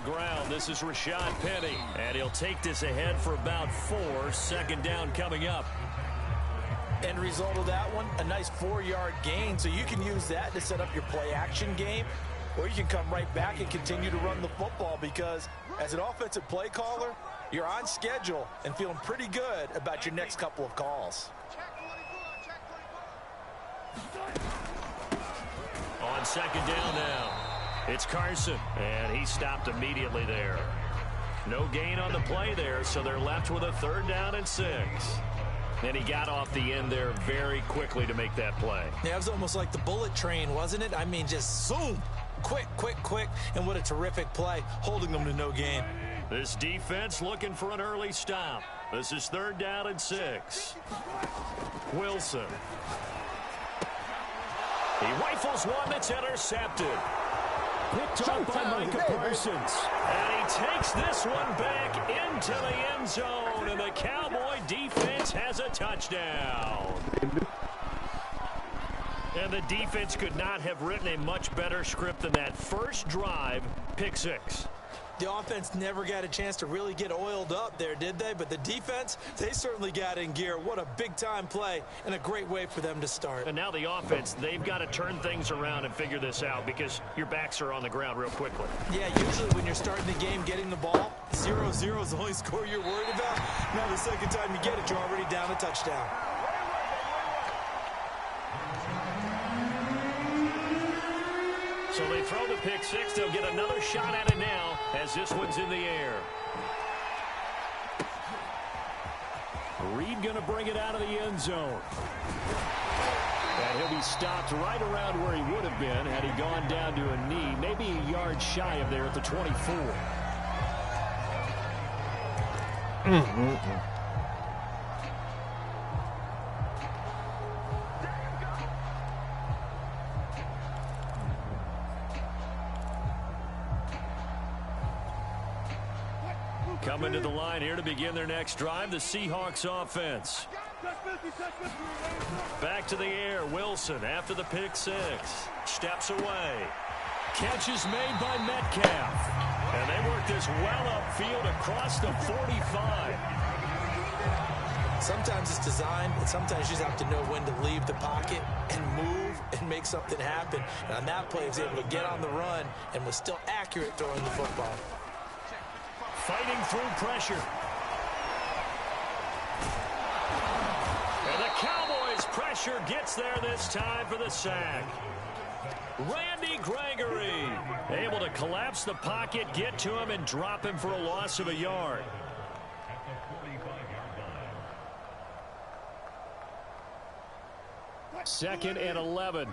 ground. This is Rashad Penny, and he'll take this ahead for about 4. Second down coming up. End result of that one, a nice 4-yard gain, so you can use that to set up your play-action game, or you can come right back and continue to run the football because as an offensive play caller, you're on schedule and feeling pretty good about your next couple of calls. On second down now, it's Carson, and he stopped immediately there. No gain on the play there, so they're left with a 3rd down and 6. And he got off the end there very quickly to make that play. Yeah, it was almost like the bullet train, wasn't it? I mean, just zoom, quick, quick, quick, and what a terrific play, holding them to no gain. This defense looking for an early stop. This is 3rd down and 6. Wilson. He rifles one that's intercepted. Picked up by Micah Parsons. And he takes this one back into the end zone, and the Cowboy defense has a touchdown. And the defense could not have written a much better script than that first drive, pick 6. The offense never got a chance to really get oiled up there, did they? But the defense, they certainly got in gear. What a big-time play and a great way for them to start. And now the offense, they've got to turn things around and figure this out because your backs are on the ground real quickly. Yeah, usually when you're starting the game getting the ball, 0-0 is the only score you're worried about. Now the second time you get it, you're already down a touchdown. So they throw the pick 6. They'll get another shot at it now as this one's in the air. Reed going to bring it out of the end zone. And he'll be stopped right around where he would have been had he gone down to a knee, maybe a yard shy of there at the 24. Coming to the line here to begin their next drive, the Seahawks offense. Back to the air, Wilson after the pick 6. Steps away. Catch is made by Metcalf. And they work this well upfield across the 45. Sometimes it's designed, but sometimes you just have to know when to leave the pocket and move and make something happen. And on that play, he was able to get on the run and was still accurate throwing the football. Fighting through pressure. And the Cowboys' pressure gets there this time for the sack. Randy Gregory able to collapse the pocket, get to him, and drop him for a loss of a yard. Second and 11.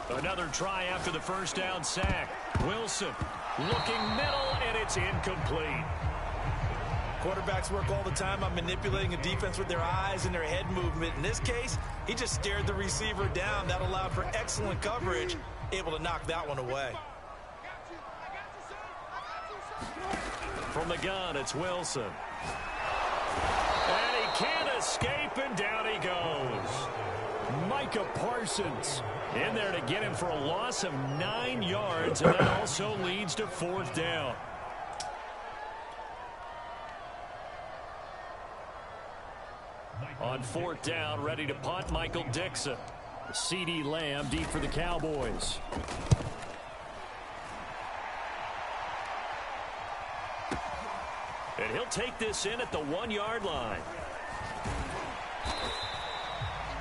Another try after the first down sack. Wilson looking middle, and it's incomplete. Quarterbacks work all the time on manipulating a defense with their eyes and their head movement. In this case, he just stared the receiver down. That allowed for excellent coverage, able to knock that one away. From the gun, it's Wilson. And he can't escape, and down he goes. Micah Parsons in there to get him for a loss of 9 yards, and that also leads to 4th down. On 4th down, ready to punt, Michael Dixon. CeeDee Lamb deep for the Cowboys. And he'll take this in at the 1-yard line.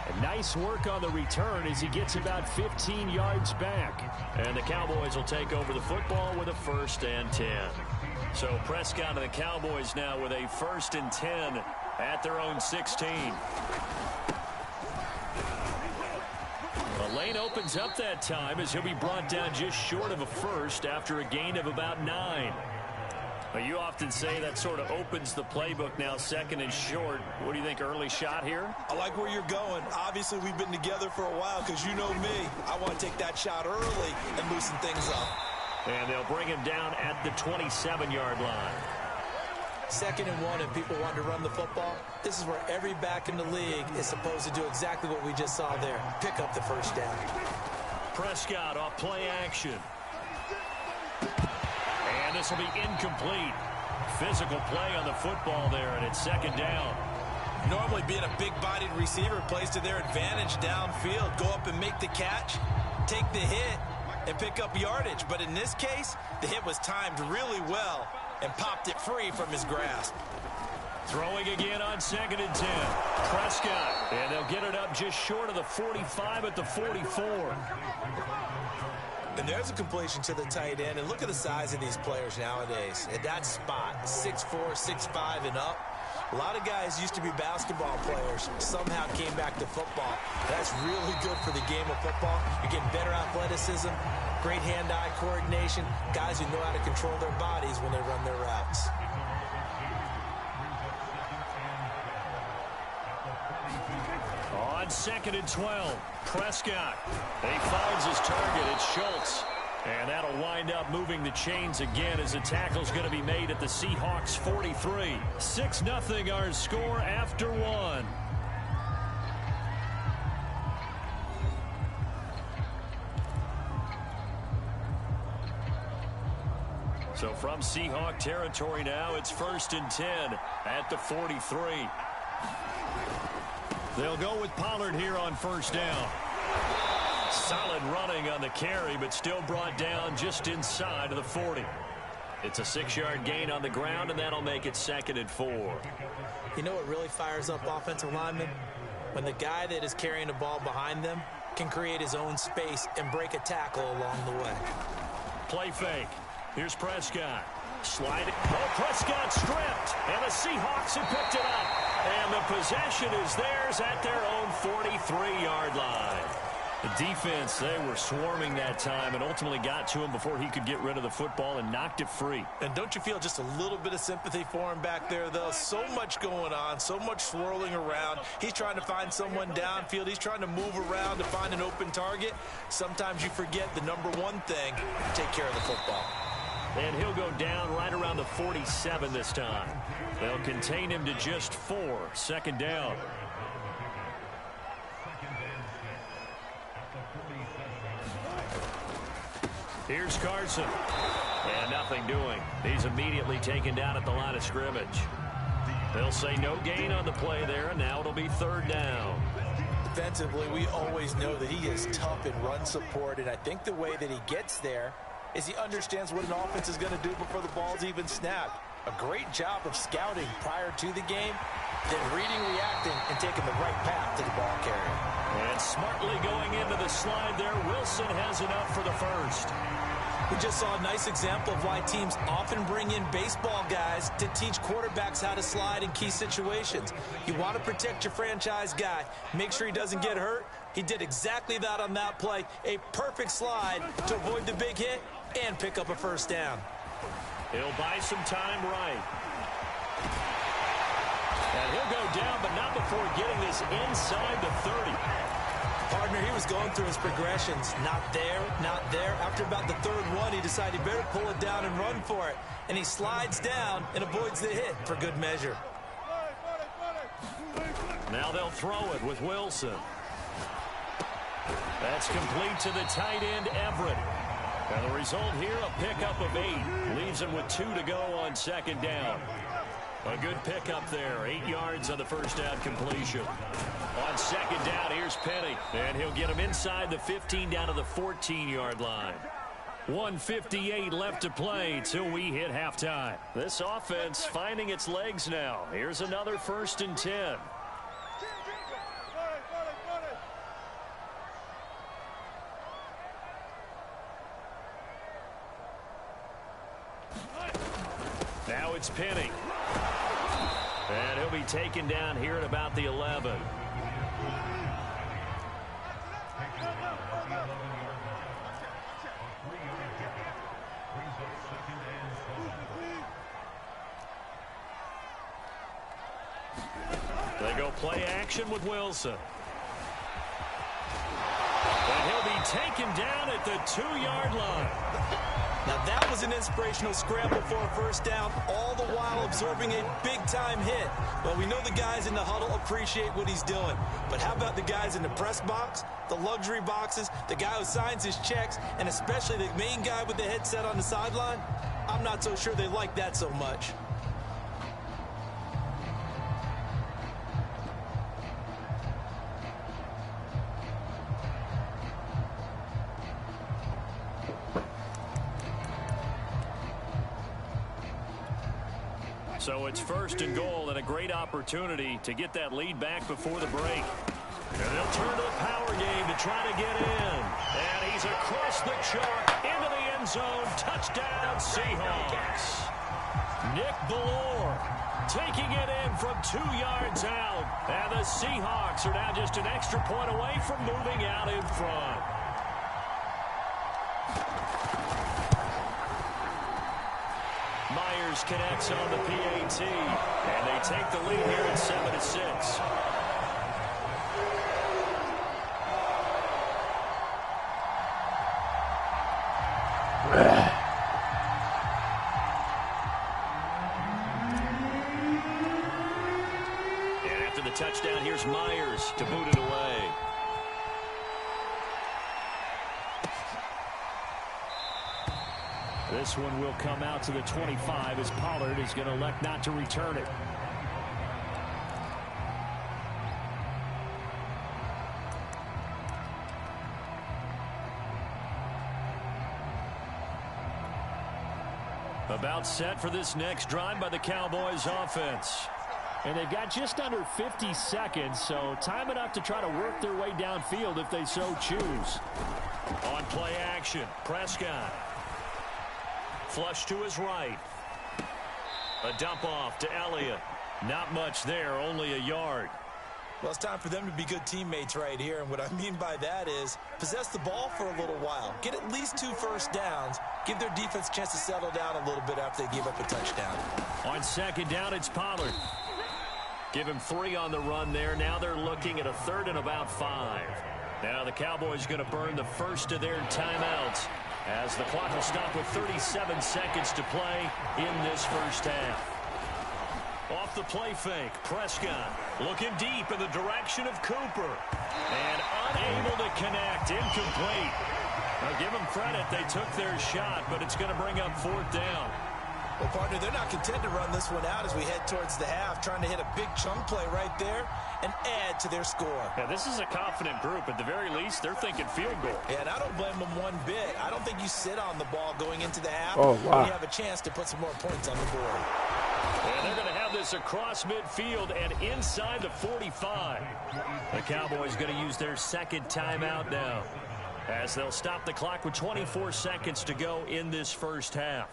And nice work on the return as he gets about 15 yards back. And the Cowboys will take over the football with a 1st and 10. So Prescott and the Cowboys now with a 1st and 10 at their own 16. The lane opens up that time as he'll be brought down just short of a 1st after a gain of about 9. You often say that sort of opens the playbook now, 2nd and short. What do you think, early shot here? I like where you're going. Obviously, we've been together for a while because you know me. I want to take that shot early and loosen things up. And they'll bring him down at the 27-yard line. 2nd and 1, and people want to run the football. This is where every back in the league is supposed to do exactly what we just saw there. Pick up the 1st down. Prescott off play action. And this will be incomplete. Physical play on the football there, and it's second down. Normally being a big-bodied receiver plays to their advantage downfield. Go up and make the catch, take the hit, and pick up yardage. But in this case, the hit was timed really well and popped it free from his grasp. Throwing again on 2nd and 10. Prescott, and they'll get it up just short of the 45 at the 44. And there's a completion to the tight end. And look at the size of these players nowadays. At that spot, 6'4", 6'5", and up. A lot of guys used to be basketball players, somehow came back to football. That's really good for the game of football. You're getting better athleticism, great hand-eye coordination, guys who know how to control their bodies when they run their routes. On 2nd and 12, Prescott. He finds his target. It's Schultz. And that'll wind up moving the chains again as the tackle's going to be made at the Seahawks 43. 6-0 our score after one. So from Seahawk territory now, it's 1st and 10 at the 43. They'll go with Pollard here on 1st down. Solid running on the carry, but still brought down just inside of the 40. It's a 6-yard gain on the ground, and that'll make it 2nd and 4. You know what really fires up offensive linemen? When the guy that is carrying the ball behind them can create his own space and break a tackle along the way. Play fake. Here's Prescott. Slide it. Oh, Prescott stripped, and the Seahawks have picked it up. And the possession is theirs at their own 43-yard line. The defense, they were swarming that time and ultimately got to him before he could get rid of the football and knocked it free. And don't you feel just a little bit of sympathy for him back there, though? So much going on, so much swirling around. He's trying to find someone downfield. He's trying to move around to find an open target. Sometimes you forget the number one thing, take care of the football. And he'll go down right around the 47 this time. They'll contain him to just 4. 2nd down. Here's Carson. And nothing doing. He's immediately taken down at the line of scrimmage. They'll say no gain on the play there, and now it'll be 3rd down. Defensively, we always know that he is tough in run support, and I think the way that he gets there is he understands what an offense is going to do before the ball's even snapped. A great job of scouting prior to the game, then reading, reacting, and taking the right path to the ball carrier. And smartly going into the slide there, Wilson has enough for the 1st. We just saw a nice example of why teams often bring in baseball guys to teach quarterbacks how to slide in key situations. You want to protect your franchise guy. Make sure he doesn't get hurt. He did exactly that on that play. A perfect slide to avoid the big hit and pick up a 1st down. He'll buy some time right. And he'll go down, but not before getting this inside the 30. Partner, he was going through his progressions. Not there, not there. After about the 3rd one, he decided he better pull it down and run for it. And he slides down and avoids the hit for good measure. Now they'll throw it with Wilson. That's complete to the tight end, Everett. And the result here, a pickup of 8. Leaves him with 2 to go on 2nd down. A good pickup there. 8 yards on the 1st down completion. On 2nd down, here's Penny. And he'll get him inside the 15 down to the 14-yard line. 1:58 left to play till we hit halftime. This offense finding its legs now. Here's another 1st and 10. Now it's Penny. And he'll be taken down here at about the 11. They go play action with Wilson. And he'll be taken down at the 2-yard line. Now that was an inspirational scramble for a first down, all the while absorbing a big-time hit. Well, we know the guys in the huddle appreciate what he's doing. But how about the guys in the press box, the luxury boxes, the guy who signs his checks, and especially the main guy with the headset on the sideline? I'm not so sure they like that so much. So it's 1st and goal and a great opportunity to get that lead back before the break. And they'll turn to the power game to try to get in. And he's across the chalk into the end zone. Touchdown, Seahawks. Nick Ballore taking it in from 2 yards out. And the Seahawks are now just an extra point away from moving out in front. Myers connects on the PAT, and they take the lead here at 7-6. And after the touchdown, here's Myers to boot it away. This one will come out to the 25 as Pollard is going to elect not to return it. About set for this next drive by the Cowboys offense. And they've got just under 50 seconds, so time enough to try to work their way downfield if they so choose. On play action, Prescott. Flush to his right. A dump off to Elliott. Not much there, only a yard. Well, it's time for them to be good teammates right here. And what I mean by that is possess the ball for a little while. Get at least 2 first downs. Give their defense a chance to settle down a little bit after they give up a touchdown. On 2nd down, it's Pollard. Give him 3 on the run there. Now they're looking at a 3rd and about 5. Now the Cowboys going to burn the first of their timeouts, as the clock will stop with 37 seconds to play in this first half. Off the play fake, Prescott looking deep in the direction of Cooper. And unable to connect, incomplete. Now give them credit, they took their shot, but it's going to bring up 4th down. Well, partner, they're not content to run this one out as we head towards the half, trying to hit a big chunk play right there and add to their score. Yeah, this is a confident group. At the very least, they're thinking field goal. Yeah, and I don't blame them one bit. I don't think you sit on the ball going into the half when you have a chance to put some more points on the board. And they're going to have this across midfield and inside the 45. The Cowboys going to use their 2nd timeout now, as they'll stop the clock with 24 seconds to go in this first half.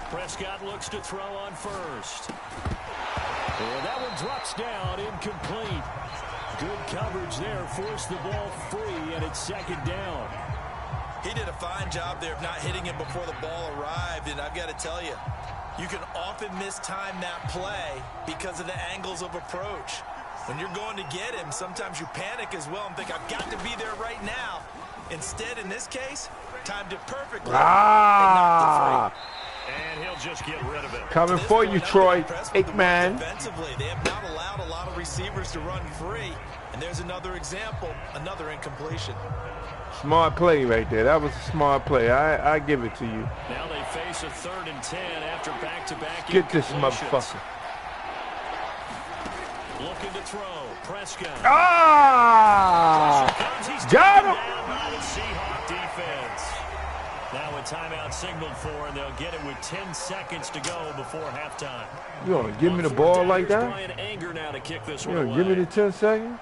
Prescott looks to throw on first. And that one drops down, incomplete. Good coverage there, forced the ball free, and it's 2nd down. He did a fine job there of not hitting him before the ball arrived, and I've got to tell you, you can often mistime that play because of the angles of approach. When you're going to get him, sometimes you panic as well and think, I've got to be there right now. Instead, in this case, timed it perfectly. And he'll just get rid of it. Coming for you, Troy. Aikman. Defensively, they have not allowed a lot of receivers to run free. And there's another example, another incompletion. Smart play right there. That was a smart play. I give it to you. Now they face a 3rd and 10 after back-to-back. Get this motherfucker. Looking to throw. Prescott. Got him. Down by the Seahawk defense. Now a timeout signaled for, and they'll get it with 10 seconds to go before halftime. You gonna give me the ball like that? Brian Anger now to kick this one You gonna give me the 10 seconds?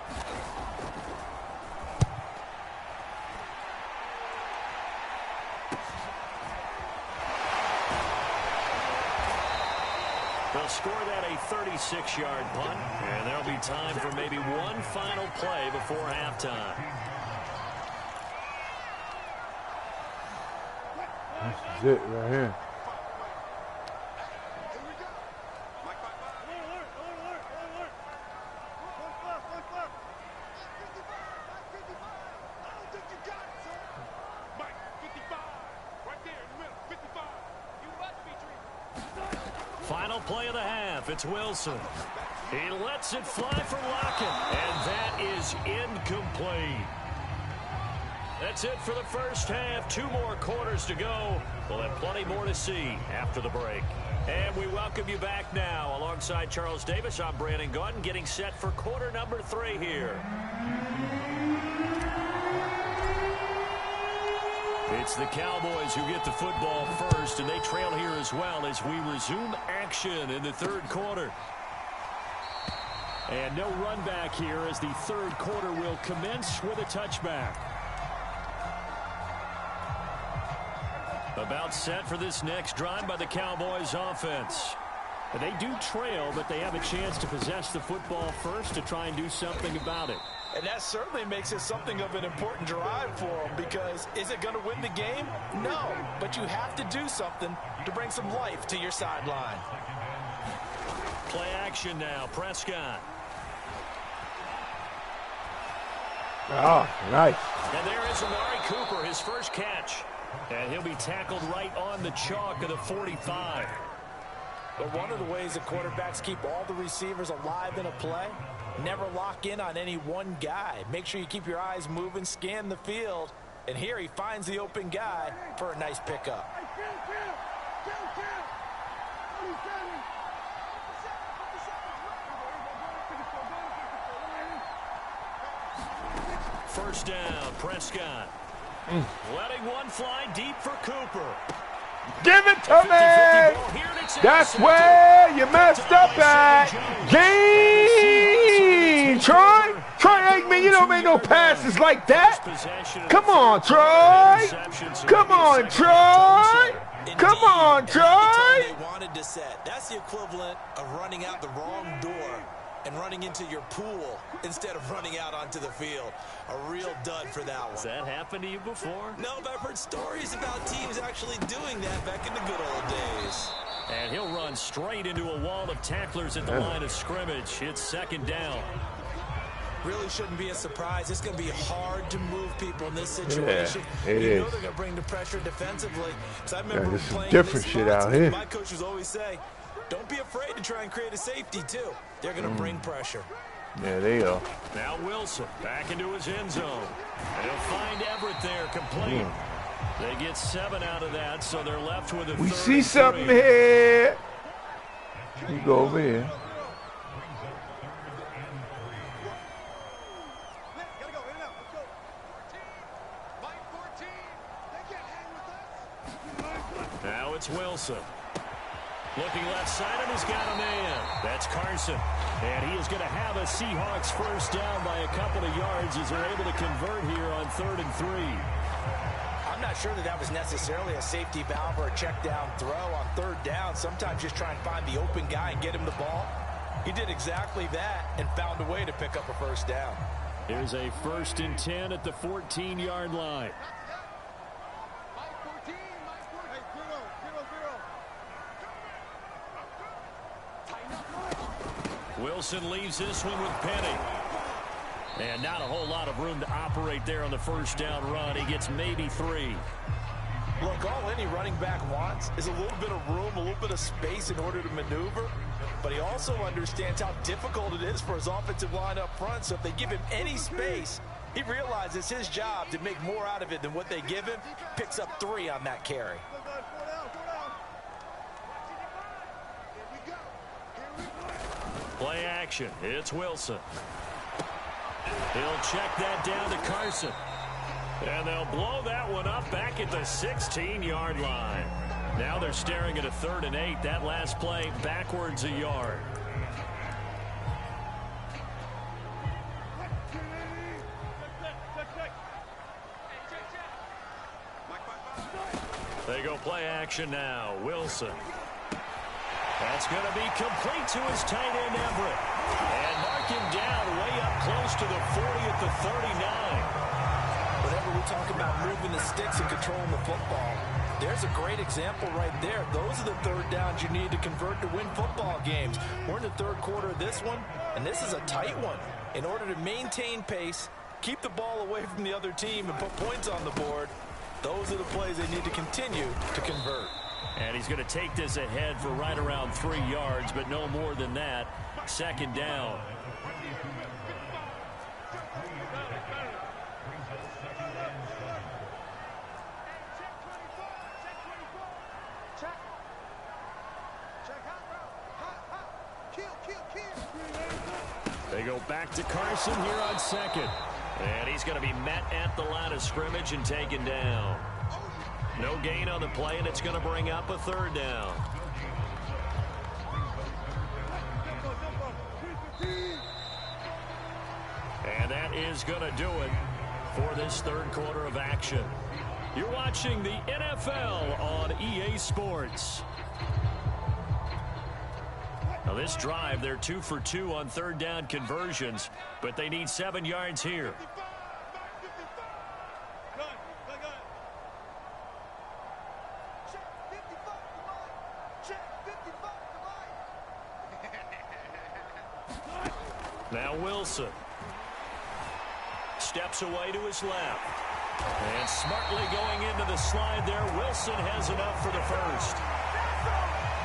They'll score that a 36-yard punt, and there'll be time for maybe one final play before halftime. This is it right here. Final play of the half. It's Wilson. He lets it fly for Lockett, and that is incomplete. That's it for the first half. 2 more quarters to go. We'll have plenty more to see after the break. And we welcome you back now. Alongside Charles Davis, I'm Brandon Gaudin, getting set for quarter number 3 here. It's the Cowboys who get the football first, and they trail here as well as we resume action in the third quarter. And no run back here as the third quarter will commence with a touchback. About set for this next drive by the Cowboys offense. They do trail, but they have a chance to possess the football first to try and do something about it. And that certainly makes it something of an important drive for them, because is it going to win the game? No, but you have to do something to bring some life to your sideline. Play action now, Prescott. Oh, nice. And there is Amari Cooper, his first catch. And he'll be tackled right on the chalk of the 45. But one of the ways that quarterbacks keep all the receivers alive in a play, never lock in on any one guy. Make sure you keep your eyes moving, scan the field. And here he finds the open guy for a nice pickup. First down, Prescott. Letting one fly deep for Cooper. Give it to me! That's where you messed up at. Game! Troy! Troy Aikman, you don't make no passes like that. Come on, Troy! Come on, Troy! Come on, Troy! They wanted to set. That's the equivalent of running out the wrong door and running into your pool instead of running out onto the field. A real dud for that one. Has that happened to you before? No, but I've heard stories about teams actually doing that back in the good old days. And he'll run straight into a wall of tacklers at the line of scrimmage. It's second down. Really shouldn't be a surprise. It's going to be hard to move people in this situation. Yeah, it you know is. they're going to bring the pressure defensively. So I remember this is playing different in shit spots, out here. My coaches always say, don't be afraid to try and create a safety, too. They're going to bring pressure. Yeah, they are. Now Wilson back into his end zone. And he'll find Everett there complete. They get 7 out of that, so they're left with a We third see and something 3. here. You go over here. Now it's Wilson. Looking left side, and he's got a man. That's Carson. And he is going to have a Seahawks first down by a couple of yards as they're able to convert here on 3rd and 3. I'm not sure that was necessarily a safety valve or a check down throw on 3rd down. Sometimes just try and find the open guy and get him the ball. He did exactly that and found a way to pick up a first down. Here's a 1st and 10 at the 14-yard line. Wilson leaves this one with Penny. And not a whole lot of room to operate there on the first down run. He gets maybe 3. Look, all any running back wants is a little bit of room, a little bit of space in order to maneuver. But he also understands how difficult it is for his offensive line up front. So if they give him any space, he realizes his job to make more out of it than what they give him. Picks up 3 on that carry. Play action. It's Wilson. He'll check that down to Carson. And they'll blow that one up back at the 16-yard line. Now they're staring at a 3rd and 8. That last play backwards a yard. They go play action now. Wilson. That's going to be complete to his tight end, Everett. And mark him down way up close to the 40 at the 39. Whenever we talk about moving the sticks and controlling the football, there's a great example right there. Those are the third downs you need to convert to win football games. We're in the third quarter of this one, and this is a tight one. In order to maintain pace, keep the ball away from the other team, and put points on the board, those are the plays they need to continue to convert. And he's going to take this ahead for right around 3 yards, but no more than that. Second down. They go back to Carson here on second. And he's going to be met at the line of scrimmage and taken down. No gain on the play, and it's going to bring up a third down. And that is going to do it for this third quarter of action. You're watching the NFL on EA Sports. Now this drive, they're 2 for 2 on third down conversions, but they need 7 yards here. Now Wilson steps away to his left. And smartly going into the slide there, Wilson has enough for the first.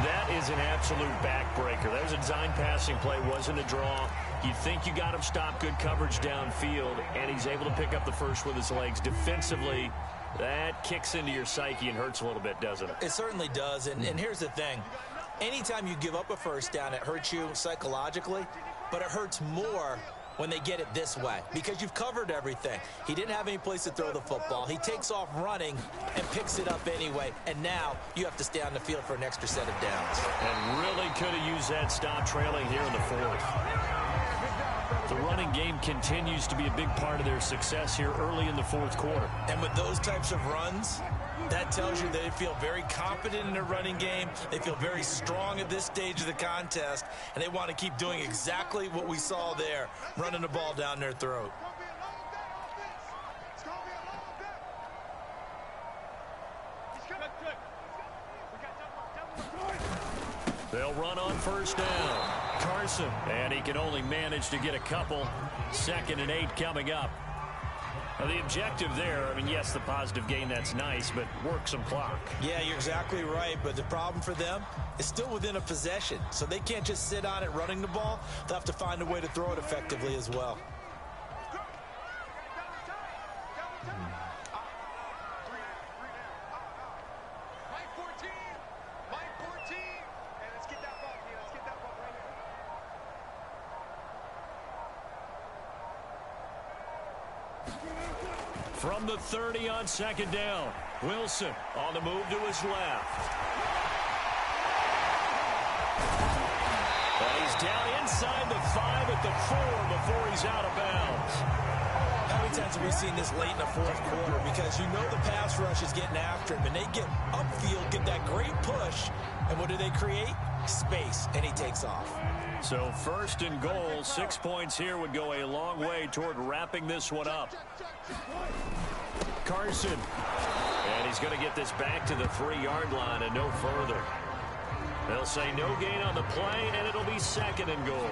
That is an absolute backbreaker. That was a design passing play, wasn't a draw. You think you got him stopped, good coverage downfield, and he's able to pick up the first with his legs. Defensively, that kicks into your psyche and hurts a little bit, doesn't it? It certainly does, and here's the thing. Anytime you give up a first down, it hurts you psychologically, but it hurts more when they get it this way, because you've covered everything. He didn't have any place to throw the football. He takes off running and picks it up anyway, and now you have to stay on the field for an extra set of downs. And really could have used that stop trailing here in the fourth. The running game continues to be a big part of their success here early in the fourth quarter. And with those types of runs, that tells you they feel very confident in their running game. They feel very strong at this stage of the contest, and they want to keep doing exactly what we saw there, running the ball down their throat. They'll run on first down. Carson, and he can only manage to get a couple. 2nd and 8 coming up. Now, the objective there, I mean, yes, the positive gain, that's nice, but work some clock. Yeah, you're exactly right, but the problem for them is still within a possession, so they can't just sit on it running the ball. They'll have to find a way to throw it effectively as well. From the 30 on second down, Wilson on the move to his left. And he's down inside the 5 at the 4 before he's out of bounds. How many times have we seen this late in the fourth quarter? Because you know the pass rush is getting after him, and they get upfield, get that great push, and what do they create? Space, and he takes off. So 1st and goal, 6 points here would go a long way toward wrapping this one up. Carson, and he's going to get this back to the 3-yard line and no further. They'll say no gain on the play, and it'll be 2nd and goal.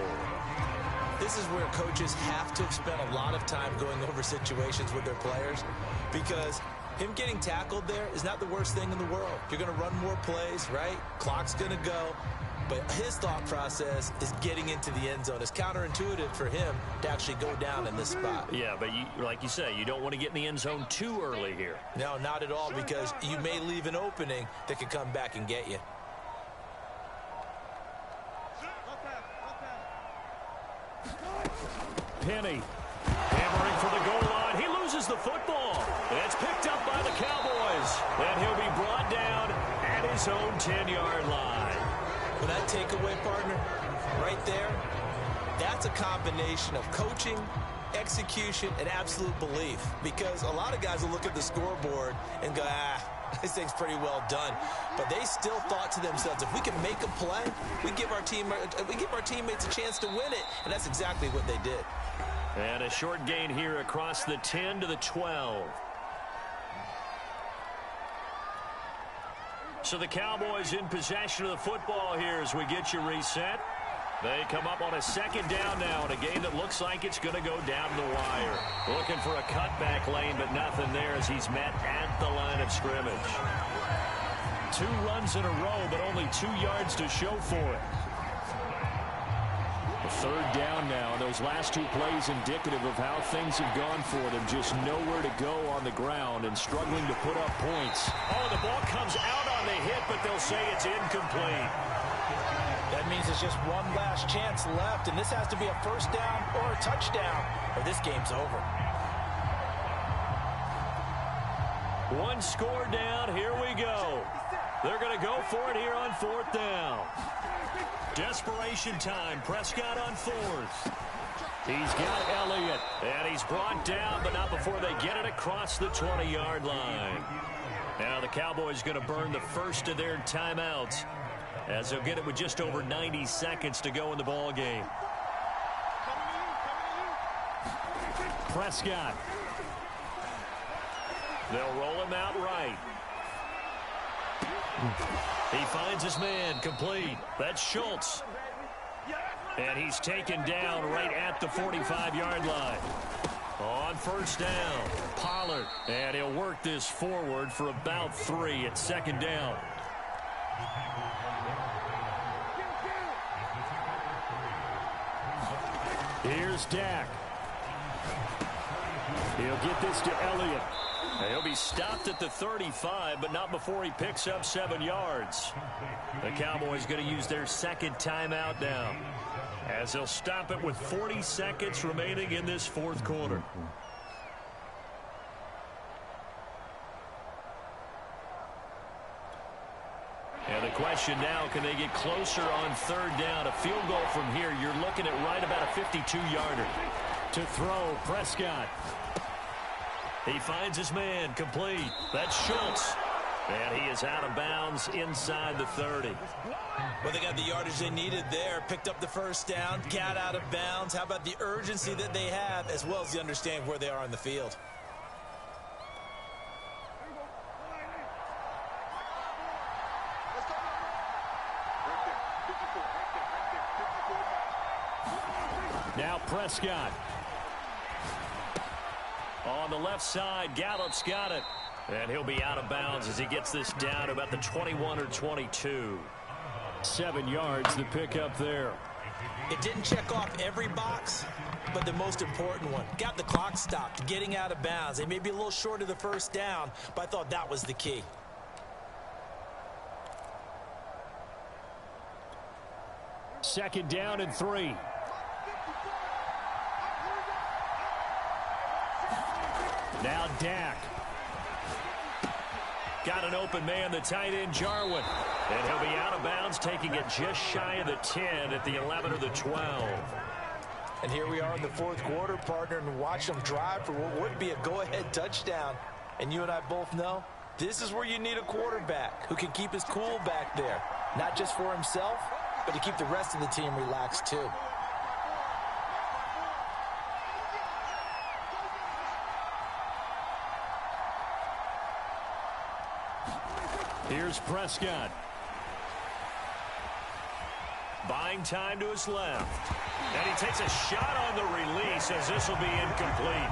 This is where coaches have to spend a lot of time going over situations with their players, because him getting tackled there is not the worst thing in the world. You're going to run more plays, right? Clock's going to go. But his thought process is getting into the end zone. It's counterintuitive for him to actually go down in this spot. Yeah, but like you say, you don't want to get in the end zone too early here. No, not at all, because you may leave an opening that can come back and get you. Penny hammering for the goal line. He loses the football. It's picked up by the Cowboys. And he'll be brought down at his own 10-yard line. Well, that takeaway, partner, right there, that's a combination of coaching, execution, and absolute belief. Because a lot of guys will look at the scoreboard and go, This thing's pretty well done. But they still thought to themselves, if we can make a play, we give our teammates a chance to win it. And that's exactly what they did. And a short gain here across the 10 to the 12. So the Cowboys in possession of the football here as we get you reset. They come up on a second down now in a game that looks like it's going to go down the wire. Looking for a cutback lane, but nothing there as he's met at the line of scrimmage. 2 runs in a row, but only 2 yards to show for it. A third down now, and those last 2 plays indicative of how things have gone for them. Just nowhere to go on the ground and struggling to put up points. Oh, the ball comes out on the hit, but they'll say it's incomplete. That means it's just one last chance left, and this has to be a first down or a touchdown, or this game's over. 1 score down. Here we go. They're going to go for it here on 4th down. Desperation time. Prescott on 4th. He's got Elliott, and he's brought down, but not before they get it across the 20-yard line. Now the Cowboys going to burn the first of their timeouts, as they'll get it with just over 90 seconds to go in the ball game. Prescott. They'll roll him out right. He finds his man, complete. That's Schultz. And he's taken down right at the 45-yard line. On first down, Pollard. And he'll work this forward for about 3 at second down. Here's Dak. He'll get this to Elliott. He'll be stopped at the 35, but not before he picks up 7 yards. The Cowboys going to use their second timeout now, as they'll stop it with 40 seconds remaining in this 4th quarter. And the question now, can they get closer on 3rd down? A field goal from here, you're looking at right about a 52-yarder. To throw, Prescott. He finds his man, complete. That's Schultz. And he is out of bounds inside the 30. Well, they got the yardage they needed there. Picked up the first down, got out of bounds. How about the urgency that they have, as well as the understanding where they are on the field? Now Prescott. On the left side, Gallup's got it. And he'll be out of bounds as he gets this down to about the 21 or 22. 7 yards, the pickup there. It didn't check off every box, but the most important one. Got the clock stopped, getting out of bounds. They may be a little short of the first down, but I thought that was the key. Second down and 3. Now Dak. Got an open man, the tight end, Jarwin. And he'll be out of bounds, taking it just shy of the 10 at the 11 or the 12. And here we are in the 4th quarter, partner, and watch them drive for what would be a go-ahead touchdown. And you and I both know this is where you need a quarterback who can keep his cool back there. Not just for himself, but to keep the rest of the team relaxed too. Here's Prescott. Buying time to his left. And he takes a shot on the release as this will be incomplete.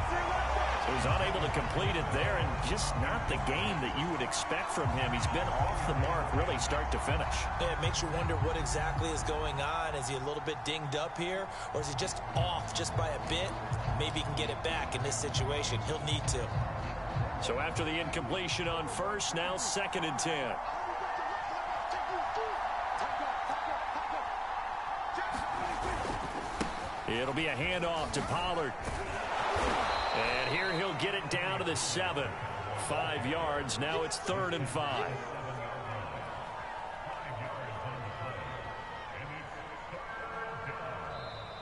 He was unable to complete it there, and just not the game that you would expect from him. He's been off the mark really start to finish. Yeah, it makes you wonder what exactly is going on. Is he a little bit dinged up here, or is he just off just by a bit? Maybe he can get it back in this situation. He'll need to. So after the incompletion on first, now 2nd and 10. It'll be a handoff to Pollard. And here he'll get it down to the 7. 5 yards. Now it's 3rd and 5.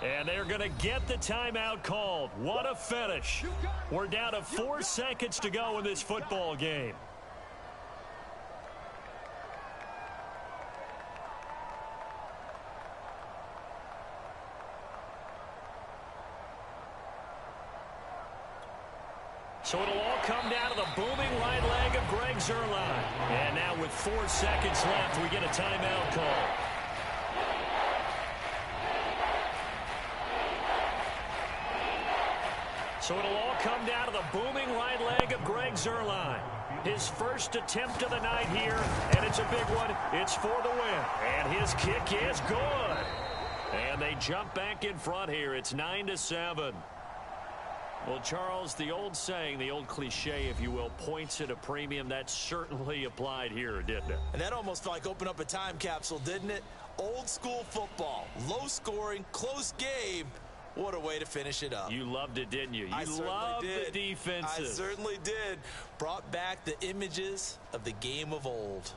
And they're going to get the timeout called. What a finish. We're down to 4 seconds to go in this football game. So it'll all come down to the booming right leg of Greg Zuerlein. And now with 4 seconds left, we get a timeout call. So it'll all come down to the booming right leg of Greg Zuerlein. His first attempt of the night here, and it's a big one. It's for the win. And his kick is good. And they jump back in front here. It's 9-7. Well, Charles, the old saying, the old cliche, if you will, points at a premium, that certainly applied here, didn't it? And that almost felt like open up a time capsule, didn't it? Old school football, low scoring, close game. What a way to finish it up. You loved it, didn't you? I You loved did. the defenses. I certainly did. Brought back the images of the game of old.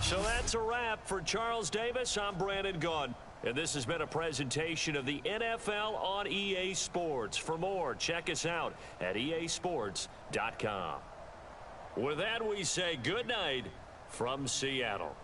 So that's a wrap for Charles Davis. I'm Brandon Gaudin. And this has been a presentation of the NFL on EA Sports. For more, check us out at easports.com. With that, we say good night from Seattle.